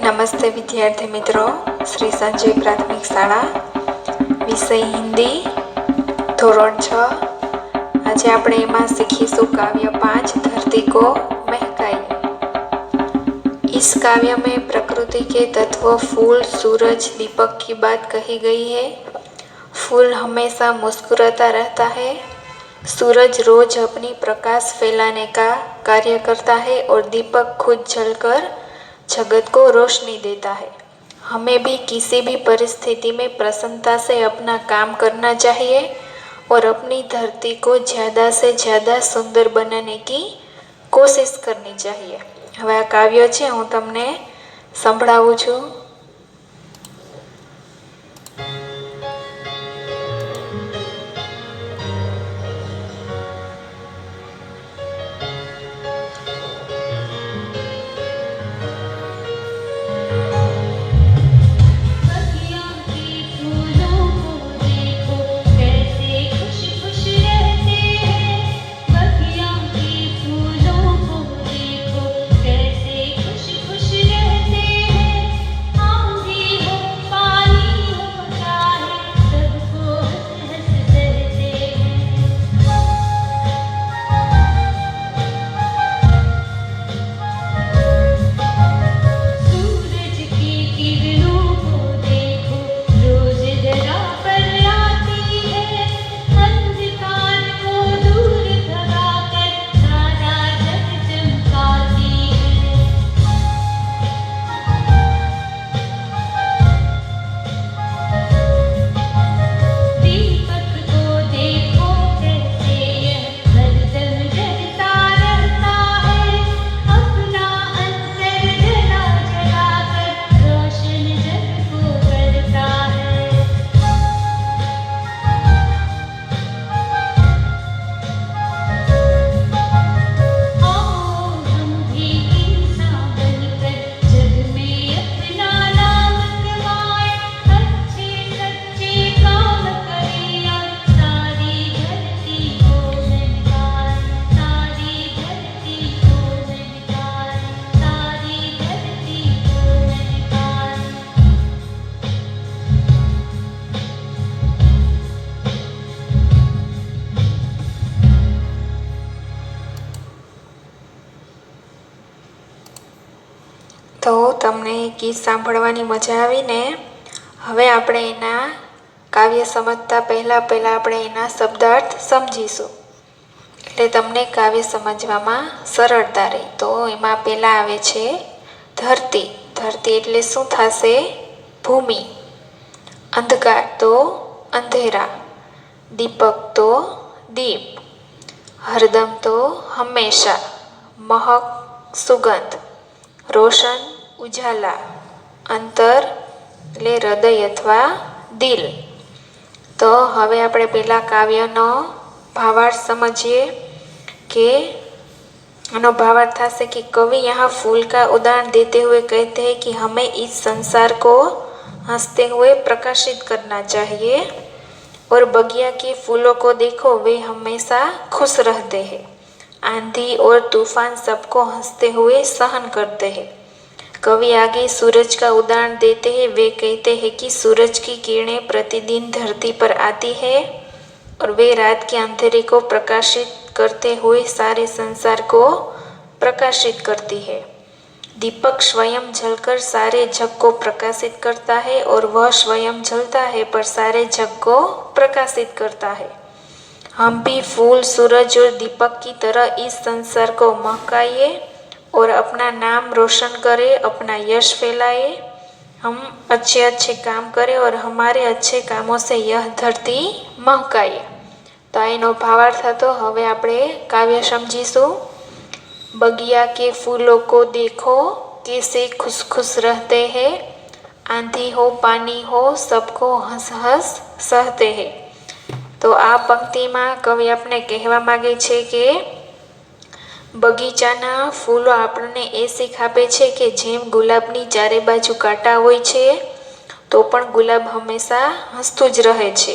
નમસ્તે વિદ્યાર્થી મિત્રો, શ્રી સંજય પ્રાથમિક શાળા, વિષય હિન્દી, ધોરણ 6। આજે આપણે એમાં सीखीશું काव्य 5 धरती को महकाई। इस काव्य में प्रकृति के तत्व फूल, सूरज, दीपक की बात कही गई है। फूल हमेशा मुस्कुराता रहता है, सूरज रोज अपनी प्रकाश फैलाने का कार्य करता है और दीपक खुद जलकर जगत को रोशनी देता है। हमें भी किसी भी परिस्थिति में प्रसन्नता से अपना काम करना चाहिए और अपनी धरती को ज़्यादा से ज़्यादा सुंदर बनाने की कोशिश करनी चाहिए। હવે આ કાવ્ય છે, હું તમને સંભળાવું છું। તો તમને ગીત સાંભળવાની મજા આવી ને? હવે આપણે એના કાવ્ય સમજતા પહેલાં આપણે એના શબ્દાર્થ સમજીશું, એટલે તમને કાવ્ય સમજવામાં સરળતા રહે। તો એમાં પહેલાં આવે છે ધરતી। ધરતી એટલે શું થશે? ભૂમિ। અંધકાર તો અંધેરા, દીપક તો દીપ, હરદમ તો હંમેશા, મહક સુગંધ, રોશન ઉજાલા, અંતર એટલે હૃદય અથવા દિલ। તો હવે આપણે પહેલાં કાવ્યનો ભાવાર્થ સમજીએ કે આનો ભાवार्थ થશે कि कवि यहाँ फूल का उदाहरण देते हुए कहते हैं कि हमें इस संसार को हंसते हुए प्रकाशित करना चाहिए और बगिया के फूलों को देखो, वे हमेशा खुश रहते हैं। आंधी और तूफान सबको हंसते हुए सहन करते हैं। कवि आगे सूरज का उदाहरण देते हैं। वे कहते हैं कि सूरज की किरणें प्रतिदिन धरती पर आती है और वे रात के अंधेरे को प्रकाशित करते हुए सारे संसार को प्रकाशित करती है। दीपक स्वयं जलकर सारे जग को प्रकाशित करता है और वह स्वयं जलता है पर सारे जग को प्रकाशित करता है। हम भी फूल, सूरज और दीपक की तरह इस संसार को महकाइए और अपना नाम रोशन करें, अपना यश फैलाए। हम अच्छे अच्छे काम करें और हमारे अच्छे कामों से यह धरती महकाए। तो एनो भावार्थ હતો। હવે આપણે કાવ્ય સમજીશું। बगिया के फूलों को देखो, कैसे खुश खुश रहते हैं। आंधी हो पानी हो, सबको हंस हंस सहते हैं। तो आ पंक्तिમાં કવિ આપણે કહેવા માગે છે કે બગીચાના ફૂલો આપણને એ શીખ આપે છે કે જેમ ગુલાબની ચારે બાજુ કાંટા હોય છે તો પણ ગુલાબ હંમેશા હસતું જ રહે છે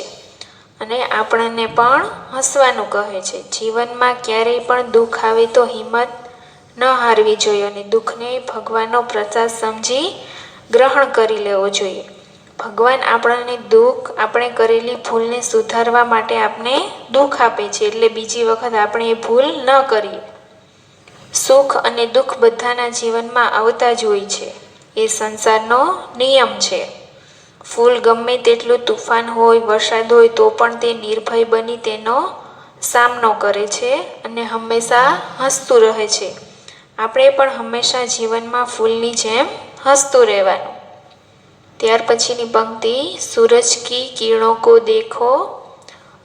અને આપણને પણ હસવાનું કહે છે। જીવનમાં ક્યારેય પણ દુઃખ આવે તો હિંમત ન હારવી જોઈએ અને દુઃખને ભગવાનનો પ્રસાદ સમજી ગ્રહણ કરી લેવો જોઈએ. ભગવાન આપણને દુઃખ, આપણે કરેલી ભૂલને સુધારવા માટે આપણે દુઃખ આપે છે, એટલે બીજી વખત આપણે એ ભૂલ ન કરીએ. સુખ અને દુઃખ બધાના જીવનમાં આવતા જ હોય છે. એ સંસારનો નિયમ છે. ફૂલ ગમે તેટલું તુફાન હોય, વરસાદ હોય તો પણ તે નિર્ભય બની તેનો સામનો કરે છે અને હંમેશા હસતું રહે છે. આપણે પણ હંમેશા જીવનમાં ફૂલની જેમ હસતું રહેવાનું. ત્યાર પછીની પંક્તિ, सूरज की किरणों को देखो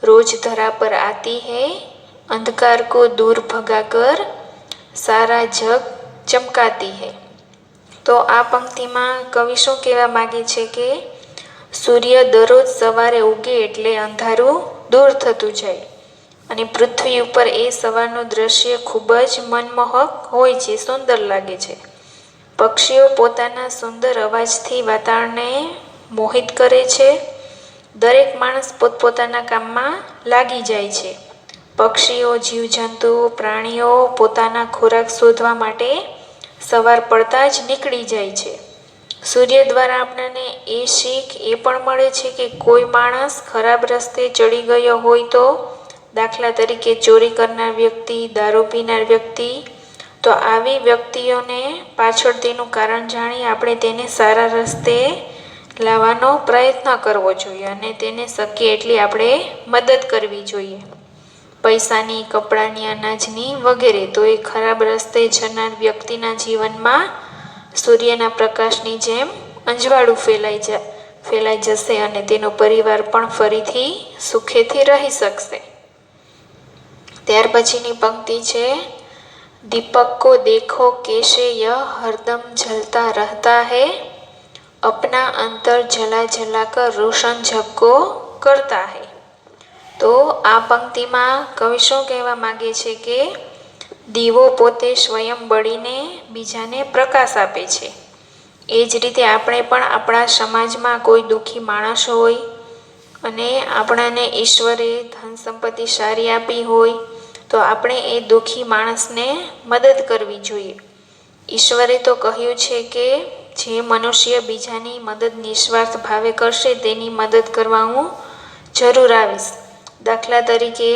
रोज धरा पर आती है, अंधकार को दूर भगाकर सारा जग चमकाती है. તો આ પંક્તિમાં કવિ શું કહેવા માગે છે કે સૂર્ય દરરોજ સવારે ઉગે એટલે અંધારું દૂર થતું જાય અને પૃથ્વી ઉપર એ સવારનું દ્રશ્ય ખૂબ જ મનમોહક હોય છે, સુંદર લાગે છે. પક્ષીઓ પોતાના સુંદર અવાજથી વાતાવરણને મોહિત કરે છે. દરેક માણસ પોતપોતાના કામમાં લાગી જાય છે. પક્ષીઓ, જીવજંતુઓ, પ્રાણીઓ પોતાના ખોરાક શોધવા માટે સવાર પડતા જ નીકળી જાય છે. સૂર્ય દ્વારા આપણને એ શીખ એ પણ મળે છે કે કોઈ માણસ ખરાબ રસ્તે ચડી ગયો હોય તો, દાખલા તરીકે ચોરી કરનાર વ્યક્તિ, દારૂ પીનાર વ્યક્તિ, તો આવી વ્યક્તિઓને પાછળ તેનું કારણ જાણી આપણે તેને સારા રસ્તે લાવવાનો પ્રયત્ન કરવો જોઈએ અને તેને શક્ય એટલી આપણે મદદ કરવી જોઈએ. પૈસાની, કપડાની, અનાજની વગેરે. તો એ ખરાબ રસ્તે જનાર વ્યક્તિના જીવનમાં સૂર્યના પ્રકાશની જેમ અંજવાળું ફેલાઈ જશે અને તેનો પરિવાર પણ ફરીથી સુખેથી રહી શકશે. ત્યાર પછીની પંક્તિ છે, दीपक को देखो कैसे यह हरदम जलता रहता है, अपना अंतर जला जला कर रोशन जग को करता है. તો આ પંક્તિમાં કવિ શું કહેવા માગે છે કે દીવો પોતે સ્વયં બળીને બીજાને પ્રકાશ આપે છે. એ જ રીતે આપણે પણ આપણા સમાજમાં કોઈ દુઃખી માણસ હોય અને આપણાને ઈશ્વરે ધન સંપત્તિ સારી આપી હોય તો આપણે એ દુઃખી માણસને મદદ કરવી જોઈએ. ઈશ્વરે તો કહ્યું છે કે જે મનુષ્ય બીજાની મદદ નિસ્વાર્થ ભાવે કરશે તેની મદદ કરવા હું જરૂર આવીશ. દાખલા તરીકે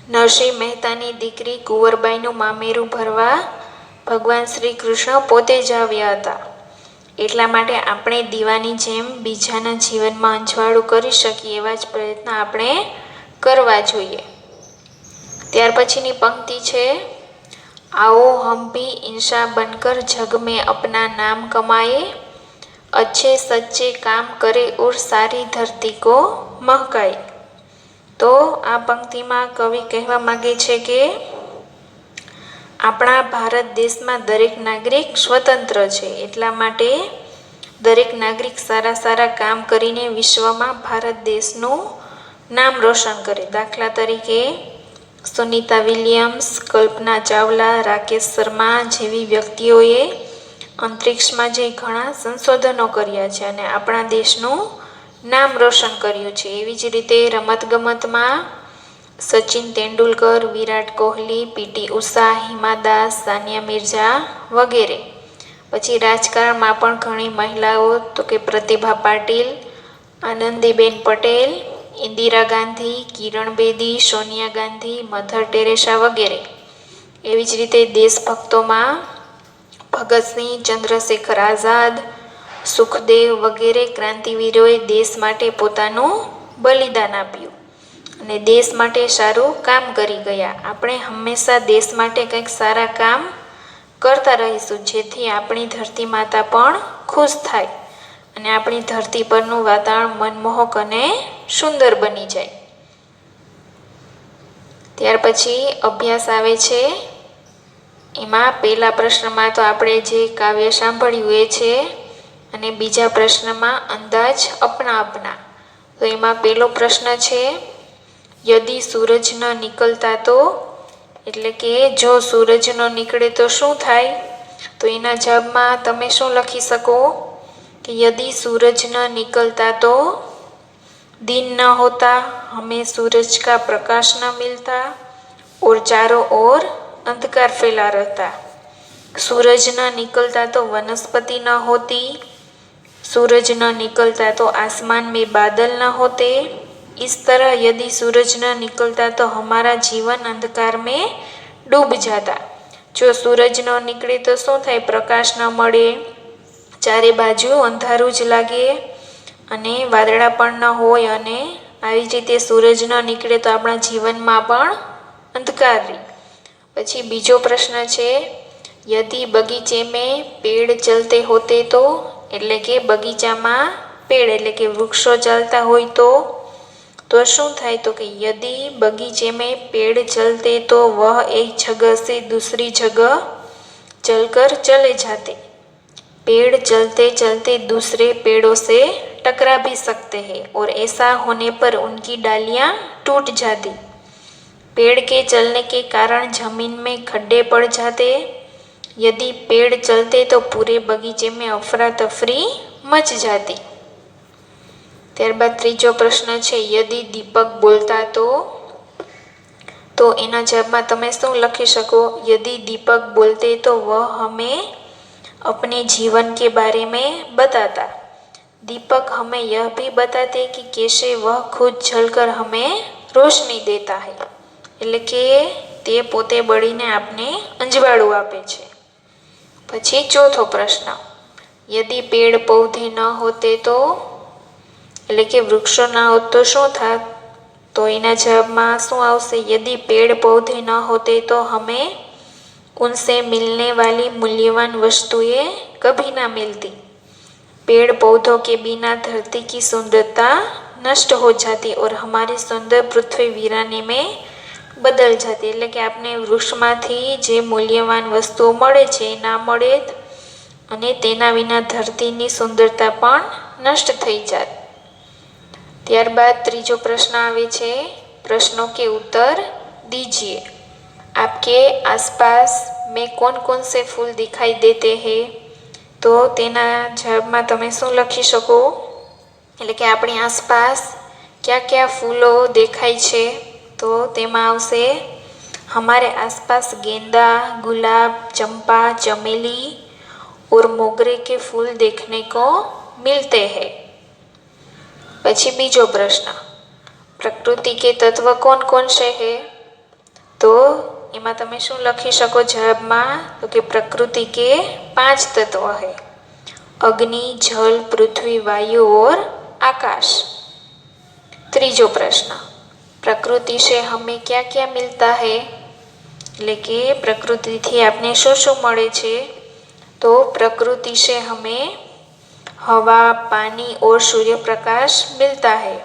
નરસિંહ મહેતાની દીકરી કુંવરબાઈનું મામેરું ભરવા ભગવાન શ્રી કૃષ્ણ પોતે જ આવ્યા હતા. એટલા માટે આપણે દીવાની જેમ બીજાના જીવનમાં અંજવાળું કરી શકીએ એવા જ પ્રયત્ન આપણે કરવા જોઈએ. ત્યાર પછીની પંક્તિ છે, आओ हम भी इंसान बनकर जग में अपना नाम कमाए, अच्छे सच्चे काम करे और सारी धरती को महकाए. તો આ પંક્તિમાં કવિ કહેવા માગે છે કે આપણા ભારત દેશમાં દરેક નાગરિક સ્વતંત્ર છે. એટલા માટે દરેક નાગરિક સારા સારા કામ કરીને વિશ્વમાં ભારત દેશનું નામ રોશન કરે. દાખલા તરીકે સુનિતા વિલિયમ્સ, કલ્પના ચાવલા, રાકેશ શર્મા જેવી વ્યક્તિઓએ અંતરિક્ષમાં જઈ ઘણા સંશોધનો કર્યા છે અને આપણા દેશનું નામ રોશન કર્યું છે. એવી જ રીતે રમતગમતમાં સચિન તેંડુલકર, વિરાટ કોહલી, પીટી ઉષા, હિમા દાસ, સાનિયા મિર્ઝા વગેરે. પછી રાજકારણમાં પણ ઘણી મહિલાઓ તો કે પ્રતિભા પાટીલ, આનંદીબેન પટેલ, ઇન્દિરા ગાંધી, કિરણ બેદી, સોનિયા ગાંધી, મધર ટેરેસા વગેરે. એવી જ રીતે દેશભક્તોમાં ભગતસિંહ, ચંદ્રશેખર આઝાદ, સુખદેવ વગેરે ક્રાંતિવીરોએ દેશ માટે પોતાનું બલિદાન આપ્યું અને દેશ માટે સારું કામ કરી ગયા. આપણે હંમેશા દેશ માટે કંઈક સારા કામ કરતા રહીશું જેથી આપણી ધરતી માતા પણ ખુશ થાય અને આપણી ધરતી પરનું વાતાવરણ મનમોહક અને સુંદર બની જાય. ત્યાર પછી અભ્યાસ આવે છે. એમાં પહેલા પ્રશ્નમાં તો આપણે જે કાવ્ય સાંભળ્યું એ છે અને બીજા પ્રશ્નમાં અંદાજ અપના અપના. તો એમાં પહેલો પ્રશ્ન છે, યદિ સૂરજ ન નીકળતા તો, એટલે કે જો સૂરજ ન નીકળે તો શું થાય? તો એના જવાબમાં તમે શું લખી શકો કે યદિ सूरज न निकलता तो दिन न होता, हमें सूरज का प्रकाश न मिलता और चारों ओर अंधकार फैला रहता. सूरज न निकलता तो वनस्पति न होती, सूरज न निकलता तो आसमान में बादल न होते। इस तरह यदि सूरज न निकलता तो हमारा जीवन अंधकार में डूब जाता। जो सूरज न निकले तो शुं थाय? प्रकाश न मळे, चारे बाजू अंधारू ज लागे अने वादळा पण न होय अने આવી જ રીતે सूरज न निकळे तो આપણા જીવનમાં પણ અંધકાર રહે। પછી બીજો પ્રશ્ન છે, यदि बगीचे में पेड़ चलते होते तो, એટલે કે બગીચામાં પેડ એટલે કે વૃક્ષો ચાલતા હોય તો શું થાય? તો કે यदि बगीचे में पेड़ चलते तो वह एक जगह से दूसरी जगह चलकर चले जाते। पेड़ चलते चलते दूसरे पेड़ों से टकरा भी सकते हैं और ऐसा होने पर उनकी डालियां टूट जाती। पेड़ के चलने के कारण जमीन में खड्डे पड़ जाते। यदि पेड़ चलते तो पूरे बगीचे में अफरा तफरी मच जाती। त्यारबाद त्रीजो प्रश्न छे, यदि दीपक बोलता तो एना जवाब में तमे शुं लखी शको? यदि दीपक बोलते तो वह हमें अपने जीवन के बारे में बताता। दीपक हमें यह भी बताते कि कैसे वह खुद जलकर हमें रोशनी देता है, એટલે કે તે પોતે બળીને આપને અંજવાળું આપે છે। પછી ચોથો પ્રશ્ન, यदि पेड़ पौधे न होते तो, એટલે કે વૃક્ષો ના હોત તો શું થાત? તો એના જવાબમાં શું આવશે? यदि पेड़ पौधे न होते तो हमें उनसे मिलने वाली मूल्यवान वस्तुएं कभी ना मिलती। पेड़ पौधों के बिना धरती की सुंदरता नष्ट हो जाती और हमारी सुंदर पृथ्वी वीरानी में बदल जाती। એટલે કે આપણે વૃક્ષમાંથી જે મૂલ્યવાન વસ્તુઓ મળે છે એ ના મળે અને તેના વિના ધરતીની સુંદરતા પણ નષ્ટ થઈ જાત। ત્યારબાદ ત્રીજો પ્રશ્ન આવે છે, प्रश्नों के उत्तर दीजिए। आपके आसपास में कौन कौन से फूल दिखाई देते हैं? तो तेना जवाबમાં તમે શું લખી શકો? એટલે કે આપણી આસપાસ क्या क्या फूलों देखाय छे? तो तेमां आवशे, हमारे आसपास गेंदा, गुलाब, चंपा, चमेली और मोगरे के फूल देखने को मिलते हैं। પછી બીજો પ્રશ્ન, प्रकृति के तत्व कौन कौन से है? तो एमां तमे शुं लखी शको जवाबमां? तो कि प्रकृति के 5 तत्व है, अग्नि, जल, पृथ्वी, वायु और आकाश। ત્રીજો પ્રશ્ન, प्रकृति से हमें क्या क्या मिलता है? એટલે કે પ્રકૃતિથી આપણે શું શું મળે છે? તો प्रकृति से हमें हवा, पानी और सूर्य प्रकाश मिलता है।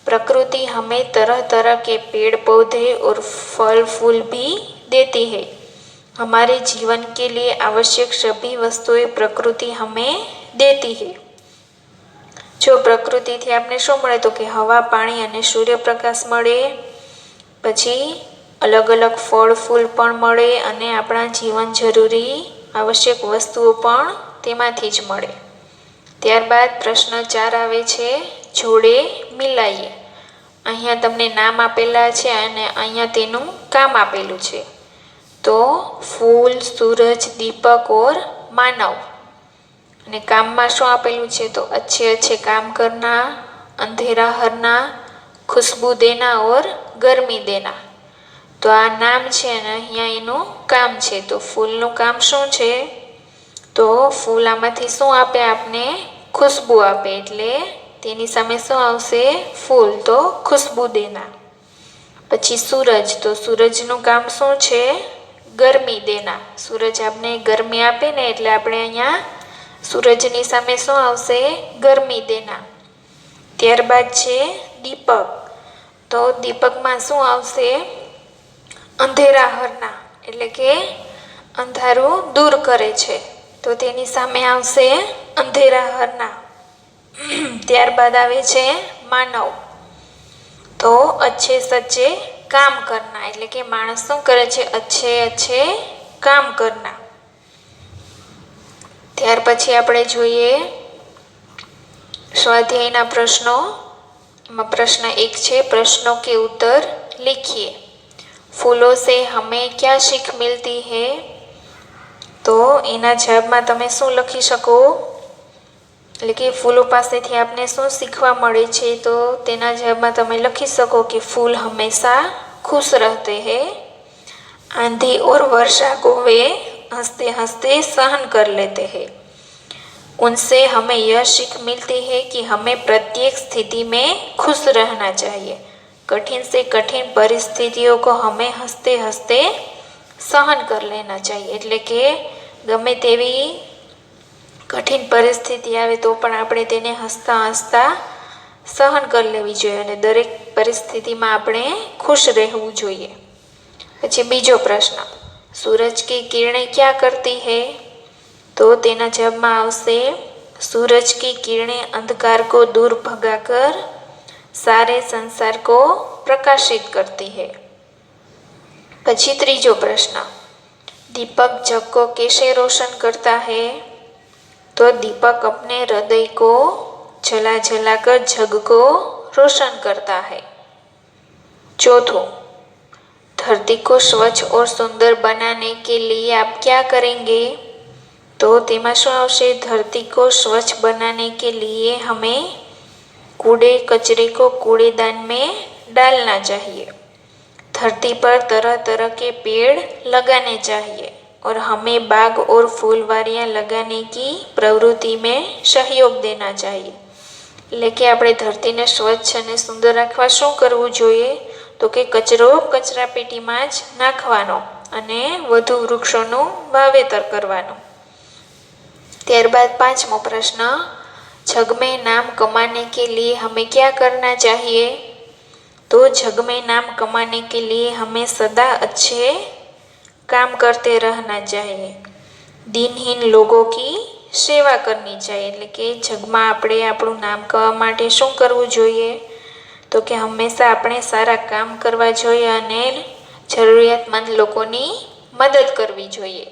प्रकृति हमें तरह तरह के पेड़ पौधे और फल फूल भी देती है। हमारे जीवन के लिए आवश्यक सभी वस्तुएं प्रकृति हमें देती है। जो प्रकृति थी आपने शू मळे? तो कि हवा, पाणी अने सूर्यप्रकाश मळे, पछी अलग अलग फल फूल पण मळे अने आपणा जीवन जरूरी आवश्यक वस्तुओ पण तेमांथी ज मळे। त्यारबाद प्रश्न 4 आवे छे, जोड़े मिलाइए। अहींया तमने नाम आपेला छे अने अहींया तेनुं काम आपेलुं छे। तो फूल, सूरज, दीपक और मानव। अने काममां शुं आपेलुं छे? तो अच्छे अच्छे काम करना, अंधेरा हरना, खुशबू देना और गर्मी देना। तो आ नाम छे अने अहींया एनुं काम छे। तो फूलनुं काम शुं छे? तो फूल आमांथी शुं आपे? आपने खुशबू आपे, एटले तेनी सामे शुं आवशे? फूल, तो खुशबू देना। पछी सूरज, तो सूरजनुं काम शुं छे? गर्मी देना। सूरज आपने गर्मी आपे ने एटले आपणे अहींया सूरजनी सामे शुं आवशे? गर्मी देना। त्यारबाद छे दीपक, तो दीपकमां शुं आवशे? अंधेरा हरना, एटले के अंधारू दूर करे छे, तो तेनी सामे आवशे अंधेरा हरना। त्यारबाद आवे छे मानव, तो अच्छे सच्चे काम करना, एटले के माणस शुं करे छे? अच्छे अच्छे काम करना। त्यार पछी आपणे जोईए स्वाध्यायना प्रश्नो। एमां प्रश्न 1 छे, प्रश्नों के उत्तर लिखिए। फूलों से हमें क्या सीख मिलती है? तो एना जवाबमां तमे शुं लखी शको? એટલે કે ફૂલો પાસેથી આપને શું શીખવા મળે છે, તો તેના જવાબમાં તમે લખી શકો કે ફૂલ હંમેશા ખુશ રહેતે हैं, आंधी और वर्षा को वे हंसते हंसते सहन कर लेते हैं। उनसे हमें यह सीख मिलती है कि हमें प्रत्येक स्थिति में खुश रहना चाहिए। कठिन से कठिन परिस्थितियों को हमें हंसते हंसते सहन कर लेना चाहिए। એટલે કે ગમે તેવી કઠિન પરિસ્થિતિ આવે તો પણ આપણે તેને હસતા હસતા સહન કરી લેવી જોઈએ અને દરેક પરિસ્થિતિમાં આપણે ખુશ રહેવું જોઈએ। પછી બીજો પ્રશ્ન, सूरज की किरणें क्या करती है? तो तेना जवाबમાં આવશે सूरज की किरणें अंधकार को दूर भगाकर सारे संसार को प्रकाशित करती है। પછી ત્રીજો પ્રશ્ન, दीपक जग को कैसे रोशन करता है? तो दीपक अपने हृदय को जला जला कर जग को रोशन करता है। चौथो, धरती को स्वच्छ और सुंदर बनाने के लिए आप क्या करेंगे? तो तेमा शुं आवशे? धरती को स्वच्छ बनाने के लिए हमें कूड़े कचरे को कूड़ेदान में डालना चाहिए। धरती पर तरह तरह के पेड़ लगाने चाहिए और हमें बाग और फूलवारियाँ लगाने की प्रवृत्ति में सहयोग देना चाहिए। એટલે કે આપણે ધરતીને સ્વચ્છ અને સુંદર રાખવા શું કરવું જોઈએ? તો કે કચરો કચરા પેટીમાં જ નાખવાનો અને વધુ વૃક્ષોનું વાવેતર કરવાનું। ત્યારબાદ પાંચમો પ્રશ્ન, जग में नाम कमाने के लिए हमें क्या करना चाहिए? तो जग में नाम कमाने के लिए हमें सदा अच्छे काम करते रहना चाहिए। दिनहीन लोगों की सेवा करनी चाहिए। એટલે કે જગમાં આપણે આપણું નામ કમાવા માટે શું કરવું જોઈએ? તો કે હંમેશા આપણે સારા કામ કરવા જોઈએ અને જરૂરિયાતમંદ લોકોની મદદ કરવી જોઈએ।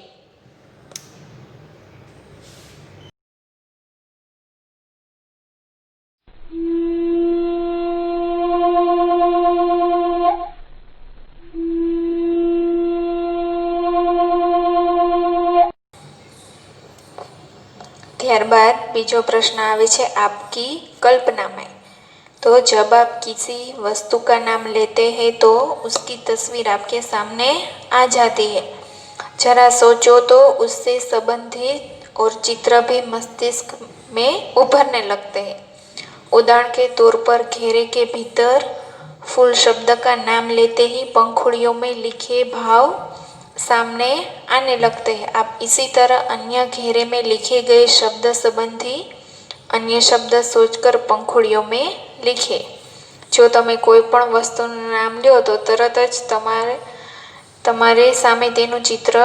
ત્યારબાદ બીજો પ્રશ્ન આવે છે आपकी कल्पना में। तो जब आप किसी वस्तु का नाम लेते हैं तो उसकी तस्वीर आपके सामने आ जाती है। जरा सोचो तो उससे संबंधित और चित्र भी मस्तिष्क में उभरने लगते हैं। उदाहरण के तौर पर घेरे के भीतर फूल शब्द का नाम लेते ही पंखुड़ियों में लिखे भाव सामने आने लगते हैं। आप इसी तरह अन्य घेरे में लिखे गए शब्द संबंधी अन्य शब्द सोचकर पंखुड़ियों में लिखे। जो તમે કોઈ પણ વસ્તુનું નામ લ્યો તો તરત જ તમારે સામે તેનું ચિત્ર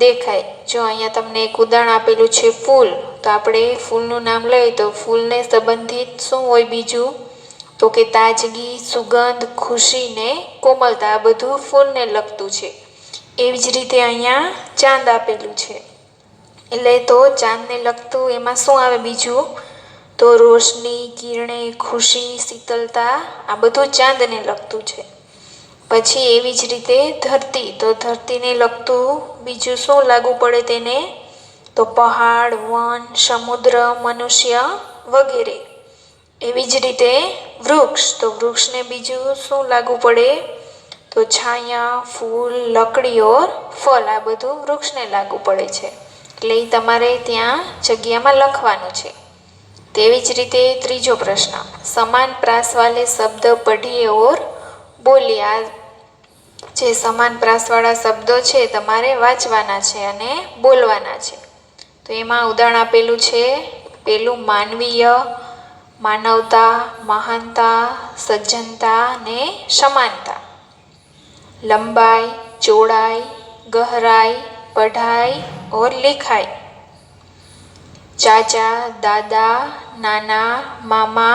દેખાય। જો અહીંયા તમને એક ઉદાહરણ આપેલું છે ફૂલ, તો આપણે ફૂલનું નામ લઈએ તો ફૂલને સંબંધિત શું હોય બીજું? તો કે તાજગી, સુગંધ, ખુશી ને કોમલતા, આ બધું ફૂલને લગતું છે। એવી જ રીતે અહીંયા ચાંદ આપેલું છે, એટલે તો ચાંદને લગતું એમાં શું આવે બીજું? તો રોશની, કિરણે, ખુશી, શીતલતા, આ બધું ચાંદને લગતું છે। પછી એવી જ રીતે ધરતી, તો ધરતીને લગતું બીજું શું લાગુ પડે તેને? તો પહાડ, વન, સમુદ્ર, મનુષ્ય વગેરે। એવી જ રીતે વૃક્ષ, તો વૃક્ષને બીજું શું લાગુ પડે? તો છાયા, ફૂલ, લકડી ઓર ફળ, આ બધું વૃક્ષને લાગુ પડે છે। એટલે એ તમારે ત્યાં જગ્યામાં લખવાનું છે। તેવી જ રીતે ત્રીજો પ્રશ્ન, સમાન પ્રાસ વાલે શબ્દ પઢીએ ઓર બોલીએ। આ જે સમાન પ્રાસવાળા શબ્દો છે તમારે વાંચવાના છે અને બોલવાના છે। તો એમાં ઉદાહરણ આપેલું છે પેલું માનવીય, માનવતા, મહાનતા, સજ્જનતા ને સમાનતા। लंबाई, चौड़ाई, गहराई, पढ़ाई और लिखाई। चाचा, दादा, नाना, मामा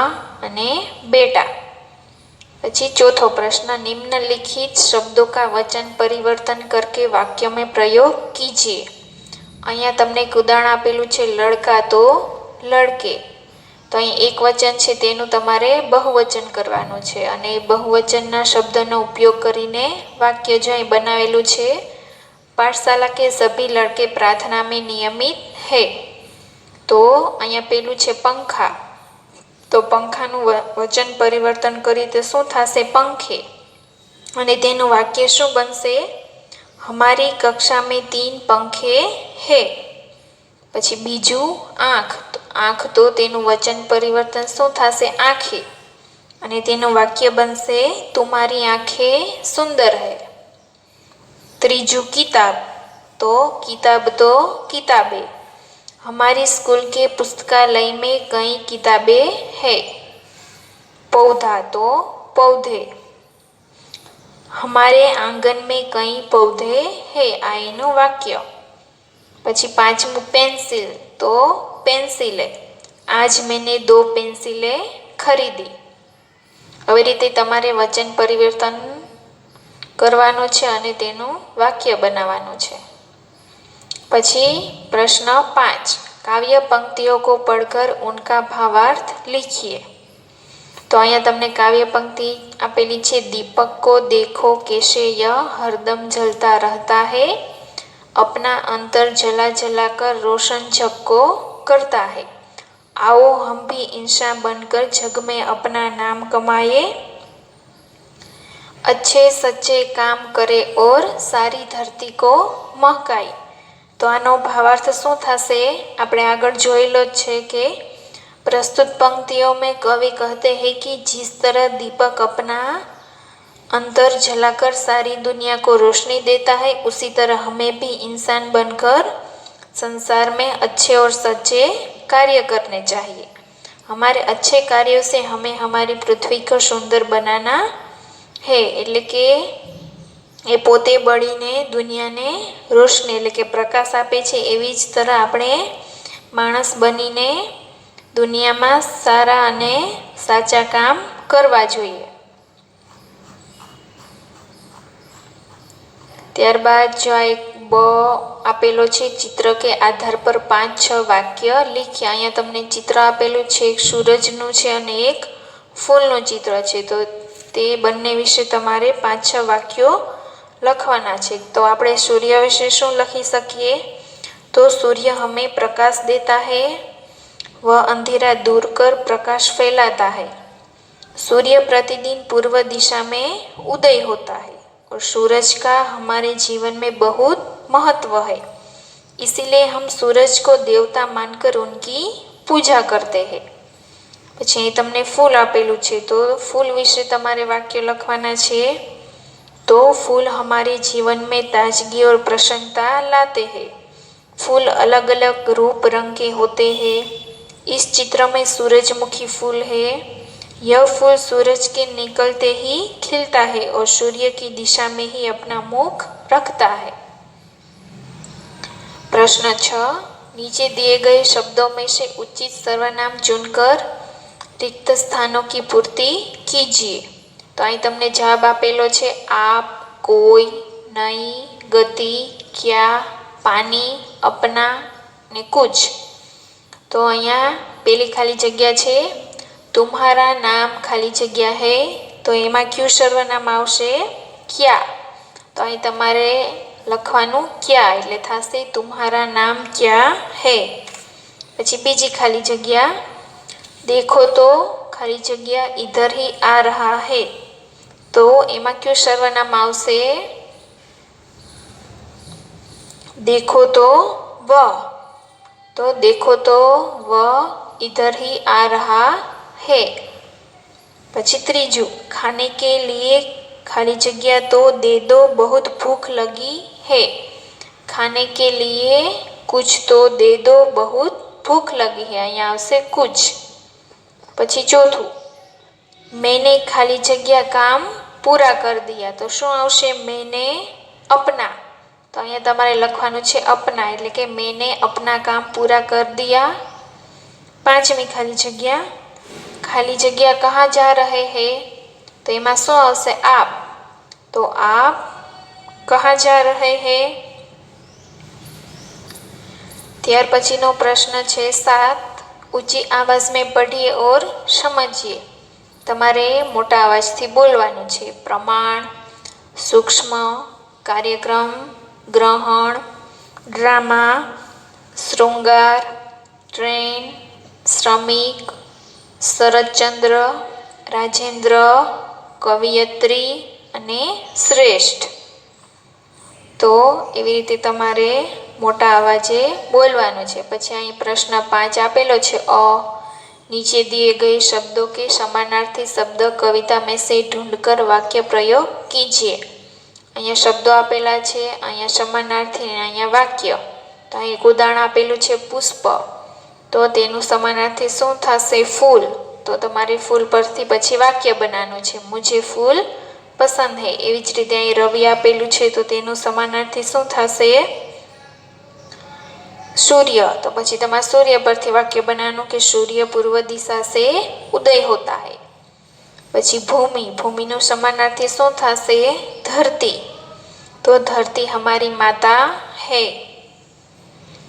अने बेटा। પછી ચોથો પ્રશ્ન, निम्नलिखित शब्दों का वचन परिवर्तन करके वाक्य में प्रयोग कीजिए। અહીંયા તમને એક ઉદાહરણ આપેલું છે લડકા તો લડકે। તો અહીં એક વચન છે તેનું તમારે બહુવચન કરવાનું છે અને બહુવચનના શબ્દનો ઉપયોગ કરીને વાક્ય જો અહીં બનાવેલું છે, पाठशाला के सभी लड़के प्रार्थना में नियमित है। તો અહીંયા પેલું છે પંખા, તો પંખાનું વચન પરિવર્તન કરી તો શું થશે? પંખે. અને તેનું વાક્ય શું બનશે? હમારી કક્ષા મેં 3 પંખે હે. પછી બીજું આંખ, આંખ તો તેનું વચન પરિવર્તન શું થશે? આંખે. અને તેનું વાક્ય બનશે તુમારી આંખે સુંદર હૈ. ત્રીજું કિતાબ, તો કિતાબ તો કિતાબે. हमारी स्कूल के पुस्तकालय में कई किताबें है. पौधा तो पौधे. हमारे आंगन में कई पौधे है. आ एનું વાક્ય. પછી પાંચમું पेंसिल, तो पेंसिले. आज मैंने 2 पेंसिलें खरीदी. આવી રીતે તમારે વચન પરિવર્તન કરવાનું છે અને તેનું વાક્ય બનાવવાનું છે. પછી પ્રશ્ન 5, काव्य पंक्तियों को पढ़कर उनका भावार्थ लिखिए. तो અહીંયા તમને કાવ્ય પંક્તિ આપેલી છે. दीपक को देखो कैसे यह हरदम जलता रहता है, अपना अंतर जला जला कर रोशन जग को करता है. आओ हम भी इंसान बनकर जग में अपना नाम कमाए, अच्छे सच्चे काम करे और सारी धरती को महकाए. तो આનો ભાવાર્થ શું થશે? આપણે આગળ જોયેલો જ છે કે प्रस्तुत पंक्तियों में कवि कहते हैं कि जिस तरह दीपक अपना अंतर जलाकर सारी दुनिया को रोशनी देता है, उसी तरह हमें भी इंसान बनकर संसार में अच्छे और सच्चे कार्य करने चाहिए. हमारे अच्छे कार्यों से हमें हमारी पृथ्वी को सुंदर बनाना है. એટલે કે એ પોતે બળીને દુનિયાને રોશની એટલે કે પ્રકાશ આપે છે, એવી જ તરહ આપણે માણસ બનીને દુનિયામાં સારા અને સાચા કામ કરવા જોઈએ. ત્યારબાદ જો આ એક બ આપેલો છે ચિત્ર કે આધાર પર 5-6 વાક્ય લખ્યા. અહીંયા તમને ચિત્ર આપેલું છે, એક સૂરજનું છે અને એક ફૂલનું ચિત્ર છે. તો તે બંને વિશે તમારે 5-6 વાક્યો લખવાના છે. તો આપણે સૂર્ય વિશે શું લખી શકીએ? તો सूर्य हमें प्रकाश देता है, वह अंधेरा दूर कर प्रकाश फैलाता है. सूर्य प्रतिदिन पूर्व दिशा में उदय होता है और सूरज का हमारे जीवन में बहुत महत्व है. इसीलिए हम सूरज को देवता मानकर उनकी पूजा करते हैं. પછી તમને ફૂલ આપેલું છે, તો ફૂલ વિશે તમારે વાક્ય લખવાના છે. तो फूल हमारे जीवन में ताजगी और प्रसन्नता लाते हैं. फूल अलग अलग रूप रंग के होते हैं. इस चित्र में सूरजमुखी फूल है. यह फूल सूरज के निकलते ही खिलता है और सूर्य की दिशा में ही अपना मुख रखता है. प्रश्न 6, नीचे दिए गए शब्दों में से उचित सर्वनाम चुनकर रिक्त स्थानों की पूर्ति कीजिए. तो અહીં તમને જવાબ આપેલો છે आप, कोई, नहीं, गति, क्या, पानी, अपना ने कुछ. तो અહીંયા પેલી ખાલી જગ્યા છે तुम्हारा नाम खाली जग्या है. तो એમાં ક્યુ સર્વનામ આવશે? क्या. તો અહીં તમારે લખવાનું क्या એટલે થશે तुम्हारा नाम क्या है. પછી બીજી ખાલી જગ્યા देखो तो खाली जग्या इधर ही आ रहा है. तो એમાં ક્યુ સર્વનામ આવશે? देखो तो वह. तो देखो तो वह इधर ही आ रहा है. પછી ત્રીજું खाने के लिए खाली जग्या तो दे दो बहुत भूख लगी है. खाने के लिए कुछ तो दे दो बहुत भूख लगी है. અહીંયા આવશે कुछ. પછી ચોથું मैंने खाली जग्या काम पूरा कर दिया. तो શું આવશે? मैंने अपना. तो અહીંયા તમારે લખવાનું છે अपना એટલે કે मैंने अपना काम पूरा कर दिया. પાંચમી खाली जग्या कहाँ जा रहे हैं. तो એમાં શું આવશે? आप. तो आप कहाँ जा रहे हैं. ત્યાર પછીનો પ્રશ્ન છે 7, ऊंची आवाज में पढ़िए और समझिए. તમારે મોટા અવાજથી બોલવાનું છે. પ્રમાણ, સૂક્ષ્મ, કાર્યક્રમ, ગ્રહણ, ડ્રામા, શૃંગાર, ટ્રેન, શ્રમિક, શરદચંદ્ર, રાજેન્દ્ર, કવિયત્રી અને શ્રેષ્ઠ. તો એવી રીતે તમારે મોટા અવાજે બોલવાનું છે. પછી અહીં પ્રશ્ન 5 આપેલો છે. નીચે દિए गए शब्दों के समानार्थी शब्द कविता में से ढूंढकर वाक्य प्रयोग कीजिए. અહીંયા શબ્દો આપેલા છે, અહીંયા સમાનાર્થી અને અહીંયા વાક્ય. તો અહીં એક ઉદાહરણ આપેલું છે પુષ્પ. તો તેનું સમાનાર્થી શું થશે? ફૂલ. તો તમારે ફૂલ પરથી પછી વાક્ય બનાવવાનું છે. મુझे फूल પસંદ હૈ. એવી જ રીતે અહીં રવિ આપેલું છે તો તેનું સમાનાર્થી શું થશે? सूर्य. तो પછી તમારે સૂર્ય પરથી વાક્ય બનાવવાનું કે સૂર્ય પૂર્વ દિશા સે ઉદય હોતા હૈ. પછી ભૂમિ. ભૂમિનું સમાનાર્થી શું થશે? ધરતી. તો ધરતી હમારી માતા હૈ.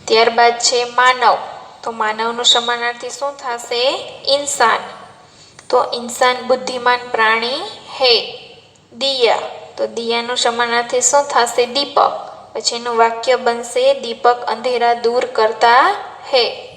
ત્યારબાદ છે માનવ. તો માનવનું સમાનાર્થી શું થશે? ઇન્સાન. તો ઇન્સાન બુદ્ધિમાન પ્રાણી હૈ. દિયા. તો દિયાનું સમાનાર્થી શું થશે? દીપક. પછી એનું વાક્ય બનશે દીપક અંધેરા દૂર કરતા હૈ.